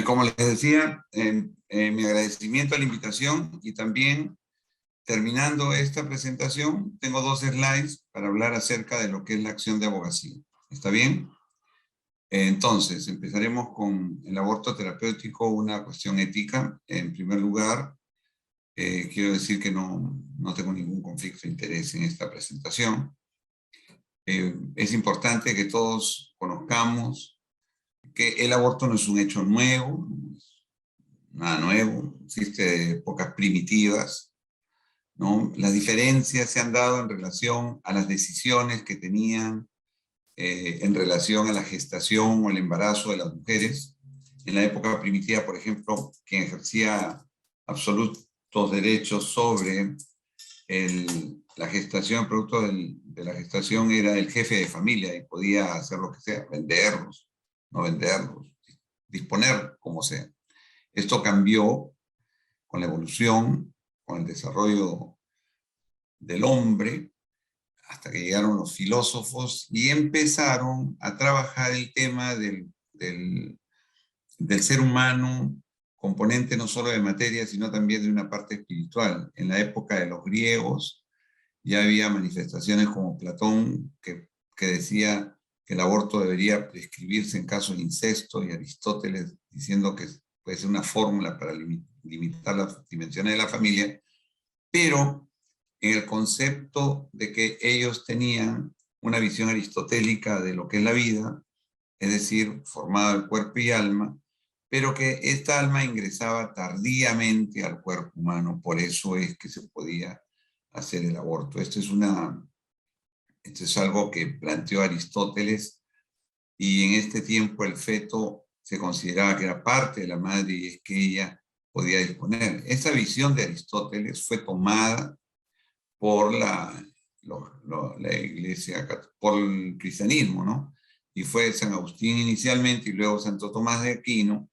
Como les decía, mi agradecimiento a la invitación y también terminando esta presentación, tengo 2 slides para hablar acerca de lo que es la acción de abogacía. ¿Está bien? Entonces, empezaremos con el aborto terapéutico, una cuestión ética. En primer lugar, quiero decir que no tengo ningún conflicto de interés en esta presentación. Es importante que todos conozcamos que el aborto no es un hecho nuevo, no es nada nuevo, existe de épocas primitivas, ¿no? Las diferencias se han dado en relación a las decisiones que tenían en relación a la gestación o el embarazo de las mujeres. En la época primitiva, por ejemplo, quien ejercía absolutos derechos sobre la gestación, producto de la gestación, era el jefe de familia y podía hacer lo que sea, venderlos, no venderlos, disponer como sea. Esto cambió con la evolución, con el desarrollo del hombre, hasta que llegaron los filósofos y empezaron a trabajar el tema del ser humano, componente no solo de materia, sino también de una parte espiritual. En la época de los griegos ya había manifestaciones como Platón, que decía que el aborto debería prescribirse en caso de incesto, y Aristóteles diciendo que puede ser una fórmula para limitar las dimensiones de la familia, pero en el concepto de que ellos tenían una visión aristotélica de lo que es la vida, es decir, formado el cuerpo y alma, pero que esta alma ingresaba tardíamente al cuerpo humano, por eso es que se podía hacer el aborto. Esto es algo que planteó Aristóteles, y en este tiempo el feto se consideraba que era parte de la madre y es que ella podía disponer. Esa visión de Aristóteles fue tomada por la iglesia, por el cristianismo, ¿no? Y fue San Agustín inicialmente y luego Santo Tomás de Aquino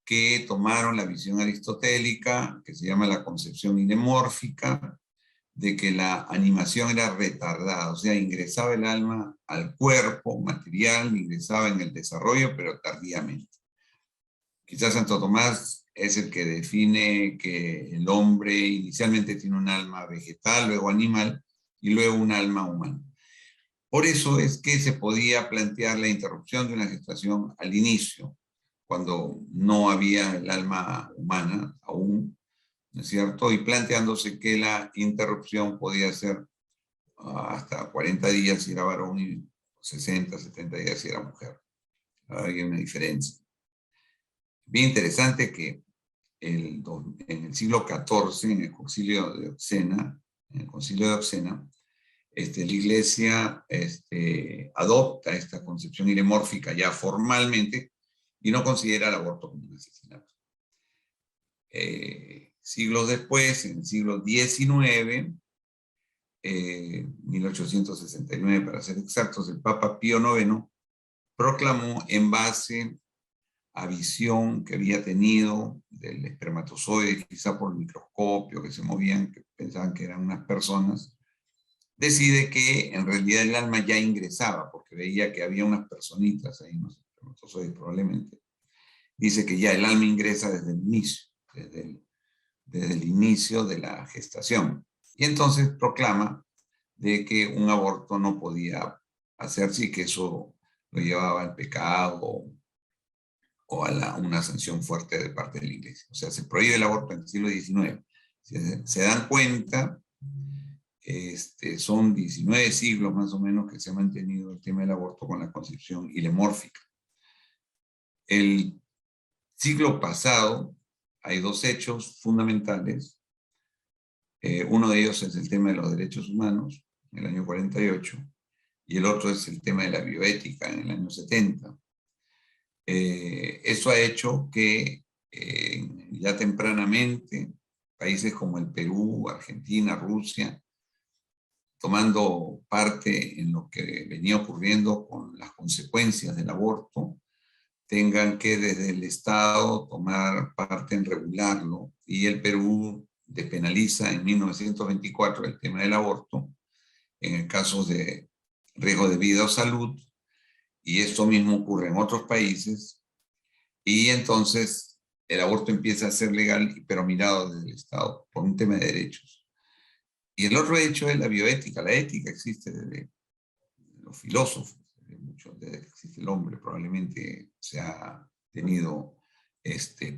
que tomaron la visión aristotélica, que se llama la concepción inemórfica, de que la animación era retardada, o sea, ingresaba el alma al cuerpo material, ingresaba en el desarrollo, pero tardíamente. Quizás Santo Tomás es el que define que el hombre inicialmente tiene un alma vegetal, luego animal, y luego un alma humana. Por eso es que se podía plantear la interrupción de una gestación al inicio, cuando no había el alma humana aún, ¿no es cierto? Y planteándose que la interrupción podía ser hasta 40 días si era varón y 60, 70 días si era mujer. Hay una diferencia. Bien interesante que en el siglo XIV, en el Concilio de Oxena, la Iglesia adopta esta concepción ilemórfica ya formalmente y no considera el aborto como un asesinato. Siglos después, en el siglo XIX, 1869 para ser exactos, el Papa Pío IX proclamó, en base a visión que había tenido del espermatozoide, quizá por el microscopio, que se movían, que pensaban que eran unas personas, decide que en realidad el alma ya ingresaba, porque veía que había unas personitas ahí, unos espermatozoides probablemente. Dice que ya el alma ingresa desde el inicio, desde el inicio de la gestación. Y entonces proclama de que un aborto no podía hacerse y que eso lo llevaba al pecado o a una sanción fuerte de parte de la Iglesia. O sea, se prohíbe el aborto en el siglo XIX. Si se dan cuenta, son 19 siglos más o menos que se ha mantenido el tema del aborto con la concepción ilemórfica. El siglo pasado hay 2 hechos fundamentales. Uno de ellos es el tema de los derechos humanos, en el año 48, y el otro es el tema de la bioética, en el año 70. Eso ha hecho que ya tempranamente países como el Perú, Argentina, Rusia, tomando parte en lo que venía ocurriendo con las consecuencias del aborto, tengan que desde el Estado tomar parte en regularlo, y el Perú despenaliza en 1924 el tema del aborto en el caso de riesgo de vida o salud, y esto mismo ocurre en otros países, Y entonces el aborto empieza a ser legal, pero mirado desde el Estado, por un tema de derechos. Y el otro hecho es la bioética. La ética existe desde los filósofos, desde que existe el hombre, probablemente se ha tenido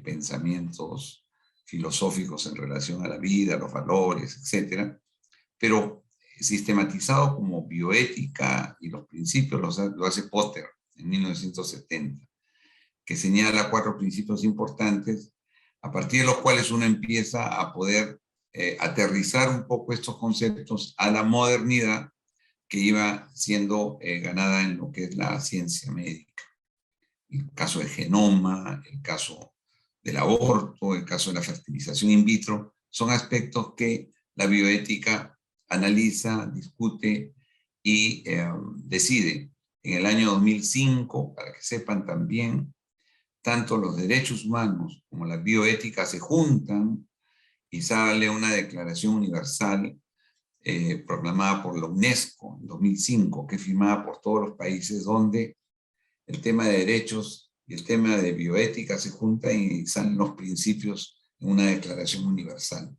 pensamientos filosóficos en relación a la vida, los valores, etc. Pero sistematizado como bioética y los principios lo hace Potter en 1970, que señala 4 principios importantes, a partir de los cuales uno empieza a poder aterrizar un poco estos conceptos a la modernidad que iba siendo ganada en lo que es la ciencia médica. El caso del genoma, el caso del aborto, el caso de la fertilización in vitro, son aspectos que la bioética analiza, discute y decide. En el año 2005, para que sepan también, tanto los derechos humanos como la bioética se juntan y sale una declaración universal proclamada por la UNESCO en 2005, que es firmada por todos los países, donde el tema de derechos y el tema de bioética se juntan y salen los principios en una declaración universal.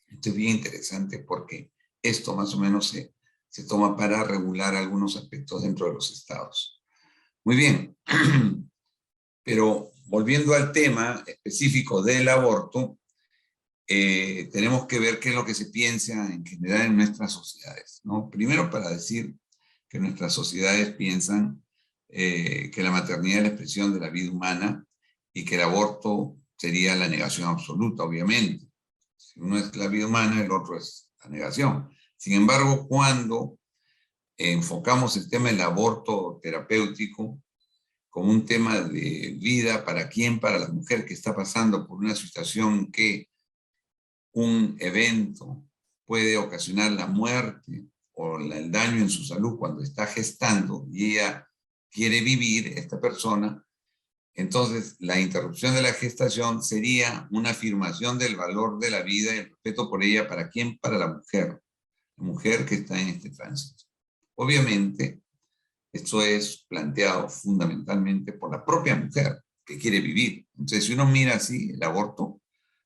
Esto es bien interesante porque esto más o menos se toma para regular algunos aspectos dentro de los estados. Muy bien, pero volviendo al tema específico del aborto, tenemos que ver qué es lo que se piensa en general en nuestras sociedades, ¿no? Primero, para decir que nuestras sociedades piensan que la maternidad es la expresión de la vida humana y que el aborto sería la negación absoluta, obviamente. Si uno es la vida humana, el otro es la negación. Sin embargo, cuando enfocamos el tema del aborto terapéutico como un tema de vida, ¿para quién? Para la mujer que está pasando por una situación que un evento puede ocasionar la muerte o el daño en su salud cuando está gestando y ella quiere vivir, esta persona, entonces la interrupción de la gestación sería una afirmación del valor de la vida y el respeto por ella. ¿Para quién? Para la mujer que está en este tránsito. Obviamente, esto es planteado fundamentalmente por la propia mujer que quiere vivir. Entonces, si uno mira así, el aborto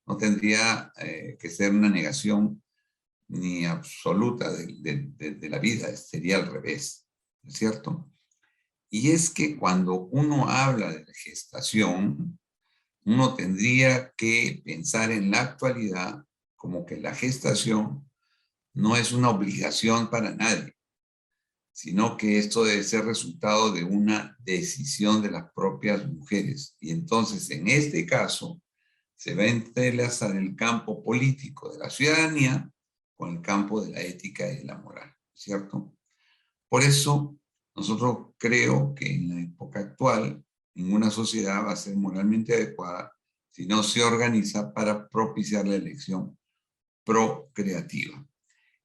no tendría que ser una negación ni absoluta de la vida, sería al revés, ¿no es cierto? Y es que cuando uno habla de la gestación, uno tendría que pensar en la actualidad como que la gestación no es una obligación para nadie, sino que esto debe ser resultado de una decisión de las propias mujeres. Y entonces, en este caso, se va a entrelazar el campo político de la ciudadanía con el campo de la ética y de la moral, ¿cierto? Por eso, nosotros creo que en la época actual, ninguna sociedad va a ser moralmente adecuada si no se organiza para propiciar la elección procreativa.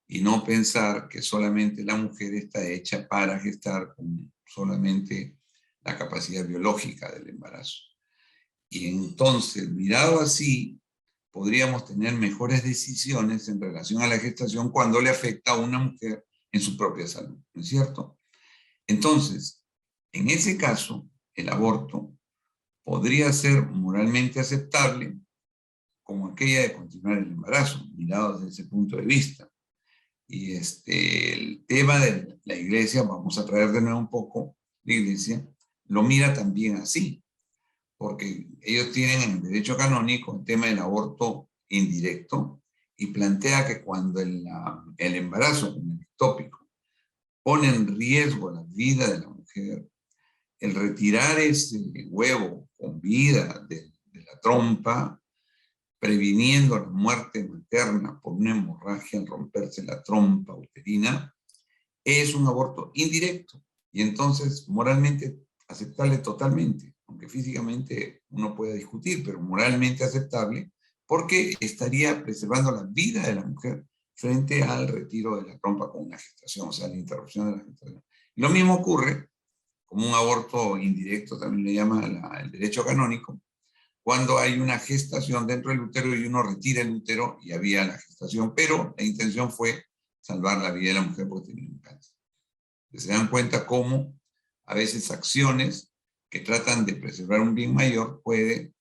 Y no pensar que solamente la mujer está hecha para gestar con solamente la capacidad biológica del embarazo. Y entonces, mirado así, podríamos tener mejores decisiones en relación a la gestación cuando le afecta a una mujer en su propia salud, ¿no es cierto? Entonces, en ese caso, el aborto podría ser moralmente aceptable como aquella de continuar el embarazo, mirado desde ese punto de vista. Y el tema de la iglesia, vamos a traer de nuevo un poco la iglesia, lo mira también así, porque ellos tienen en el derecho canónico el tema del aborto indirecto y plantea que cuando el embarazo con el ectópico pone en riesgo la vida de la mujer, el retirar ese huevo con vida de la trompa, previniendo la muerte materna por una hemorragia al romperse la trompa uterina, es un aborto indirecto y entonces moralmente aceptable totalmente, aunque físicamente uno puede discutir, pero moralmente aceptable porque estaría preservando la vida de la mujer frente al retiro de la trompa con una gestación, o sea, la interrupción de la gestación. Y lo mismo ocurre como un aborto indirecto, también le llama el derecho canónico, cuando hay una gestación dentro del útero y uno retira el útero y había la gestación, pero la intención fue salvar la vida de la mujer porque tenía un cáncer. Se dan cuenta cómo a veces acciones que tratan de preservar un bien mayor puede,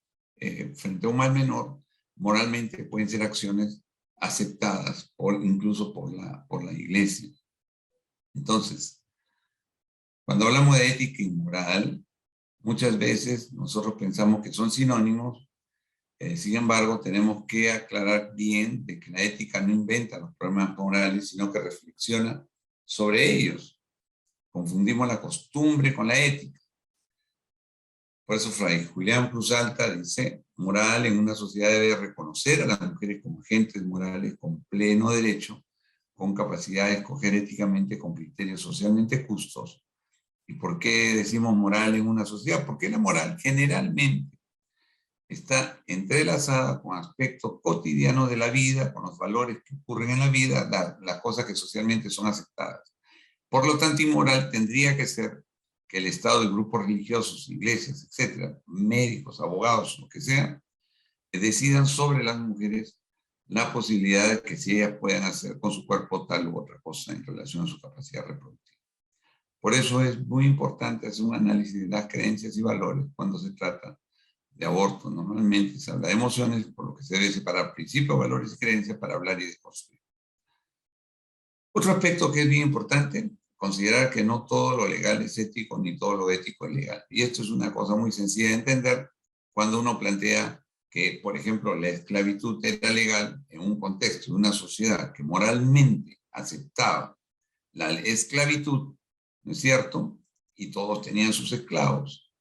frente a un mal menor, moralmente pueden ser acciones aceptadas incluso por la iglesia. Entonces, cuando hablamos de ética y moral, muchas veces nosotros pensamos que son sinónimos. Sin embargo, tenemos que aclarar bien de que la ética no inventa los problemas morales, sino que reflexiona sobre ellos. Confundimos la costumbre con la ética. Por eso Fray Julián Cruz Alta dice, moral en una sociedad debe reconocer a las mujeres como agentes morales con pleno derecho, con capacidad de escoger éticamente con criterios socialmente justos. ¿Y por qué decimos moral en una sociedad? Porque la moral generalmente está entrelazada con aspectos cotidianos de la vida, con los valores que ocurren en la vida, las cosas que socialmente son aceptadas. Por lo tanto, inmoral tendría que ser que el Estado y grupos religiosos, iglesias, etcétera, médicos, abogados, lo que sea, decidan sobre las mujeres la posibilidad de que si ellas puedan hacer con su cuerpo tal u otra cosa en relación a su capacidad reproductiva. Por eso es muy importante hacer un análisis de las creencias y valores cuando se trata de aborto. Normalmente se habla de emociones, por lo que se debe separar principios, valores y creencias para hablar y deconstruir. Otro aspecto que es bien importante, considerar que no todo lo legal es ético, ni todo lo ético es legal. Y esto es una cosa muy sencilla de entender cuando uno plantea que, por ejemplo, la esclavitud era legal en un contexto de una sociedad que moralmente aceptaba la esclavitud, ¿no es cierto? Y todos tenían sus esclavos,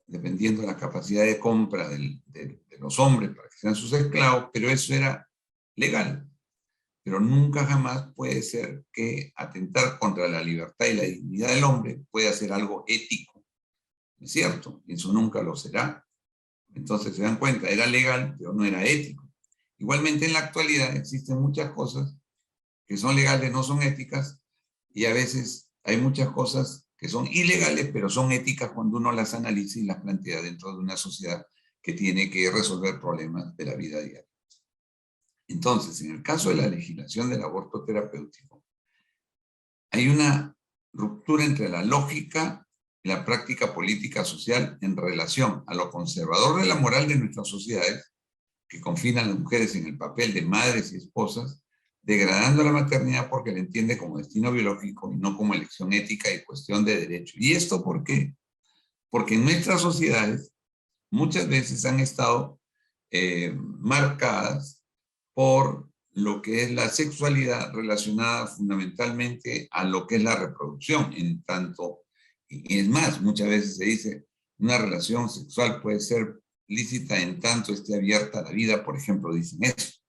dependiendo de la capacidad de compra de los hombres para que sean sus esclavos, pero eso era legal. Pero nunca jamás puede ser que atentar contra la libertad y la dignidad del hombre pueda ser algo ético, ¿no es cierto? Eso nunca lo será. Entonces se dan cuenta, era legal, pero no era ético. Igualmente en la actualidad existen muchas cosas que son legales, no son éticas, y a veces hay muchas cosas que son ilegales, pero son éticas cuando uno las analiza y las plantea dentro de una sociedad que tiene que resolver problemas de la vida diaria. Entonces, en el caso de la legislación del aborto terapéutico, hay una ruptura entre la lógica y la práctica política social en relación a lo conservador de la moral de nuestras sociedades, que confinan a las mujeres en el papel de madres y esposas, degradando la maternidad porque la entiende como destino biológico y no como elección ética y cuestión de derecho. ¿Y esto por qué? Porque en nuestras sociedades muchas veces han estado marcadas por lo que es la sexualidad relacionada fundamentalmente a lo que es la reproducción, en tanto, y es más, muchas veces se dice, una relación sexual puede ser lícita en tanto esté abierta a la vida, por ejemplo, dicen eso.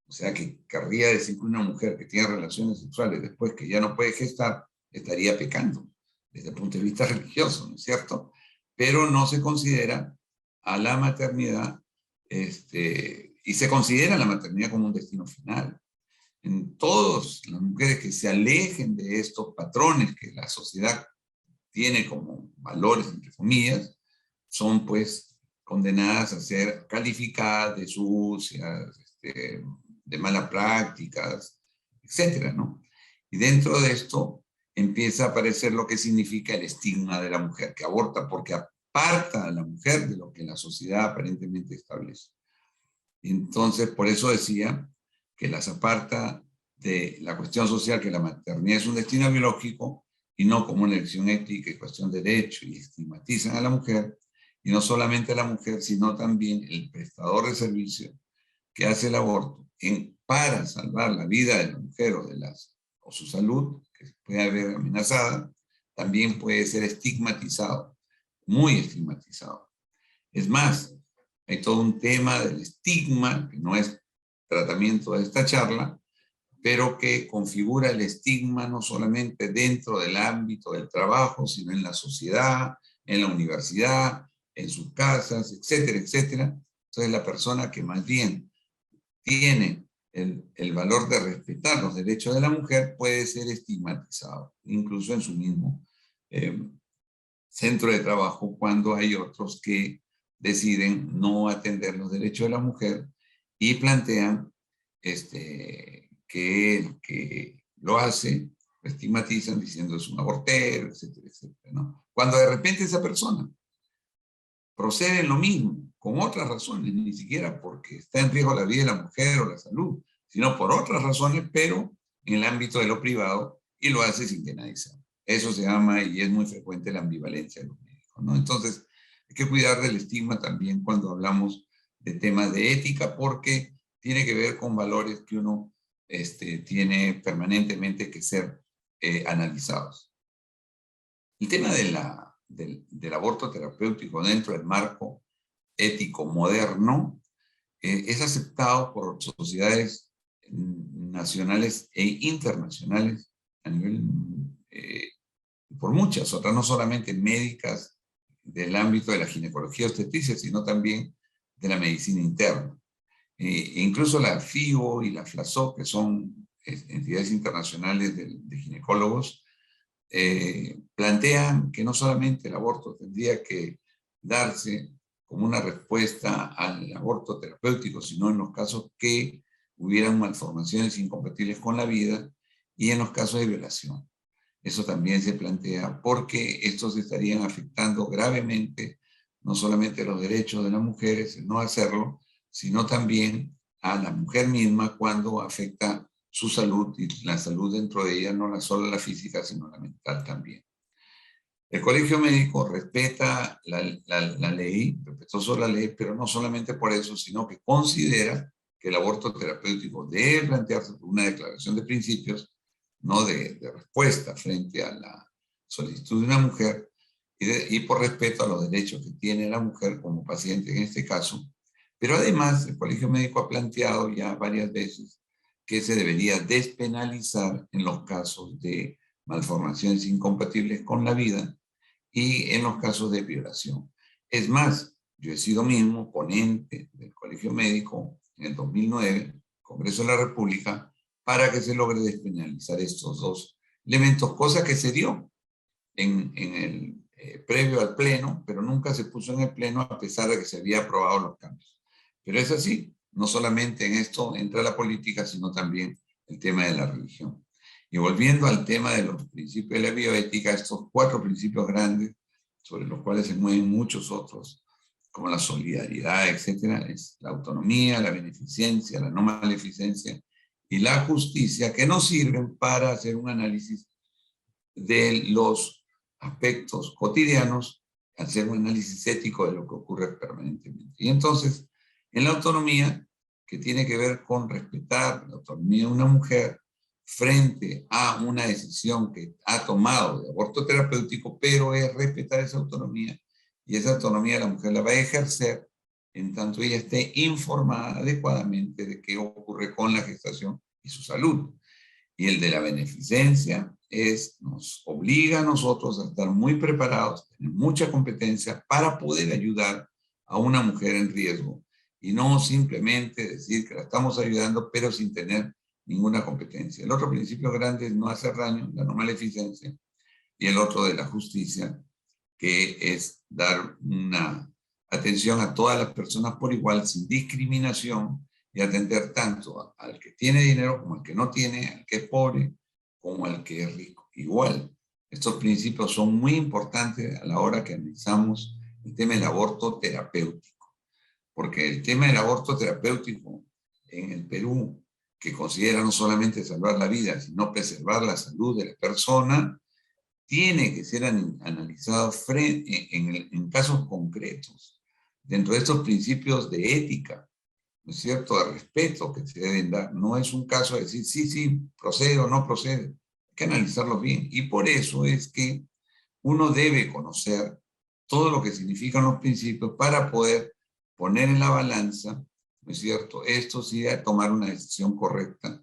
O sea, que querría decir que una mujer que tiene relaciones sexuales después que ya no puede gestar, estaría pecando, desde el punto de vista religioso, ¿no es cierto? Pero no se considera a la maternidad, y se considera la maternidad como un destino final. En todas las mujeres que se alejen de estos patrones que la sociedad tiene como valores, entre comillas, son pues condenadas a ser calificadas de sucias, de malas prácticas, etcétera, ¿no? Y dentro de esto empieza a aparecer lo que significa el estigma de la mujer que aborta, porque aparta a la mujer de lo que la sociedad aparentemente establece. Entonces, por eso decía que las aparta de la cuestión social, que la maternidad es un destino biológico y no como una elección ética y cuestión de derecho, y estigmatizan a la mujer, y no solamente a la mujer, sino también el prestador de servicio que hace el aborto para salvar la vida de la mujer o su salud, que puede haber amenazada, también puede ser estigmatizado, muy estigmatizado. Es más, hay todo un tema del estigma, que no es tratamiento de esta charla, pero que configura el estigma no solamente dentro del ámbito del trabajo, sino en la sociedad, en la universidad, en sus casas, etcétera, etcétera. Entonces la persona que más bien tiene el valor de respetar los derechos de la mujer puede ser estigmatizado, incluso en su mismo centro de trabajo, cuando hay otros que deciden no atender los derechos de la mujer y plantean que el que lo hace, lo estigmatizan diciendo es un abortero, etcétera, etcétera, ¿no? Cuando de repente esa persona proceden lo mismo, con otras razones, ni siquiera porque está en riesgo la vida de la mujer o la salud, sino por otras razones, pero en el ámbito de lo privado, y lo hace sin que nadie sepa. Eso se llama, y es muy frecuente, la ambivalencia de los médicos, ¿no? Entonces, hay que cuidar del estigma también cuando hablamos de temas de ética, porque tiene que ver con valores que uno tiene permanentemente que ser analizados. El tema del aborto terapéutico dentro del marco ético moderno es aceptado por sociedades nacionales e internacionales a nivel, por muchas otras, no solamente médicas del ámbito de la ginecología obstetricia, sino también de la medicina interna. Incluso la FIGO y la FLASO, que son entidades internacionales de ginecólogos, plantean que no solamente el aborto tendría que darse como una respuesta al aborto terapéutico, sino en los casos que hubieran malformaciones incompatibles con la vida y en los casos de violación. Eso también se plantea porque estos estarían afectando gravemente no solamente los derechos de las mujeres, el no hacerlo, sino también a la mujer misma cuando afecta su salud y la salud dentro de ella, no solo la física, sino la mental también. El Colegio Médico respeta la ley, respetuoso la ley, pero no solamente por eso, sino que considera que el aborto terapéutico debe plantearse por una declaración de principios, no de respuesta frente a la solicitud de una mujer, y por respeto a los derechos que tiene la mujer como paciente en este caso. Pero además, el Colegio Médico ha planteado ya varias veces que se debería despenalizar en los casos de malformaciones incompatibles con la vida y en los casos de violación. Es más, yo he sido mismo ponente del Colegio Médico en el 2009, Congreso de la República, para que se logre despenalizar estos dos elementos, cosa que se dio en el previo al Pleno, pero nunca se puso en el Pleno a pesar de que se había aprobado los cambios. Pero es así, no solamente en esto entra la política, sino también el tema de la religión. Y volviendo al tema de los principios de la bioética, estos 4 principios grandes, sobre los cuales se mueven muchos otros, como la solidaridad, etcétera, es la autonomía, la beneficencia, la no maleficencia y la justicia, que nos sirven para hacer un análisis de los aspectos cotidianos, hacer un análisis ético de lo que ocurre permanentemente. Y entonces, en la autonomía, que tiene que ver con respetar la autonomía de una mujer frente a una decisión que ha tomado de aborto terapéutico, pero es respetar esa autonomía, y esa autonomía la mujer la va a ejercer en tanto ella esté informada adecuadamente de qué ocurre con la gestación y su salud. Y el de la beneficencia nos obliga a nosotros a estar muy preparados, tener mucha competencia para poder ayudar a una mujer en riesgo y no simplemente decir que la estamos ayudando pero sin tener ninguna competencia. El otro principio grande es no hacer daño, la no maleficencia, y el otro de la justicia, que es dar una atención a todas las personas por igual, sin discriminación, y atender tanto al que tiene dinero como al que no tiene, al que es pobre como al que es rico. Igual, estos principios son muy importantes a la hora que analizamos el tema del aborto terapéutico, porque el tema del aborto terapéutico en el Perú, que considera no solamente salvar la vida, sino preservar la salud de la persona, tiene que ser analizado en casos concretos, dentro de estos principios de ética, ¿no es cierto?, de respeto que se deben dar. No es un caso de decir, sí, sí, procede o no procede. Hay que analizarlo bien. Y por eso es que uno debe conocer todo lo que significan los principios para poder poner en la balanza, ¿no es cierto?, esto sí, a tomar una decisión correcta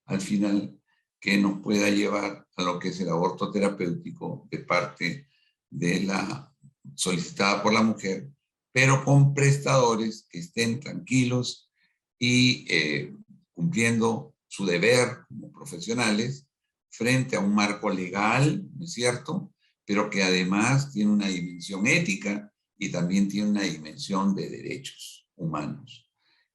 al final, que nos pueda llevar a lo que es el aborto terapéutico de parte de la solicitada por la mujer, pero con prestadores que estén tranquilos y cumpliendo su deber como profesionales frente a un marco legal, ¿no es cierto?, pero que además tiene una dimensión ética y también tiene una dimensión de derechos humanos.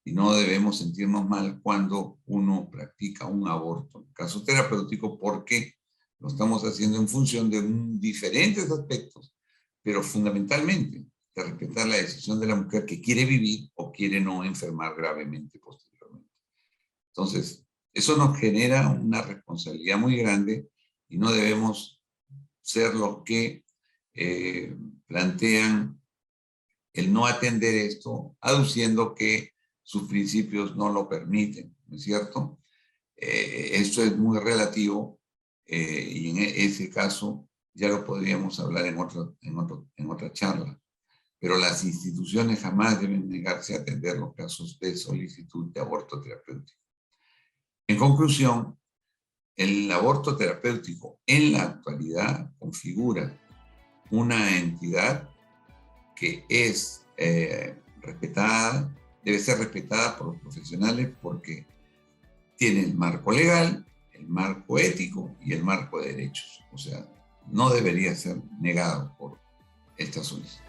Y no debemos sentirnos mal cuando uno practica un aborto, en caso terapéutico, porque lo estamos haciendo en función de diferentes aspectos, pero fundamentalmente de respetar la decisión de la mujer que quiere vivir o quiere no enfermar gravemente posteriormente. Entonces, eso nos genera una responsabilidad muy grande y no debemos ser los que plantean el no atender esto, aduciendo que sus principios no lo permiten, ¿no es cierto? Esto es muy relativo y en ese caso ya lo podríamos hablar en otra charla. Pero las instituciones jamás deben negarse a atender los casos de solicitud de aborto terapéutico. En conclusión, el aborto terapéutico en la actualidad configura una entidad que es respetada, debe ser respetada por los profesionales porque tiene el marco legal, el marco ético y el marco de derechos. O sea, no debería ser negado por esta solicitud.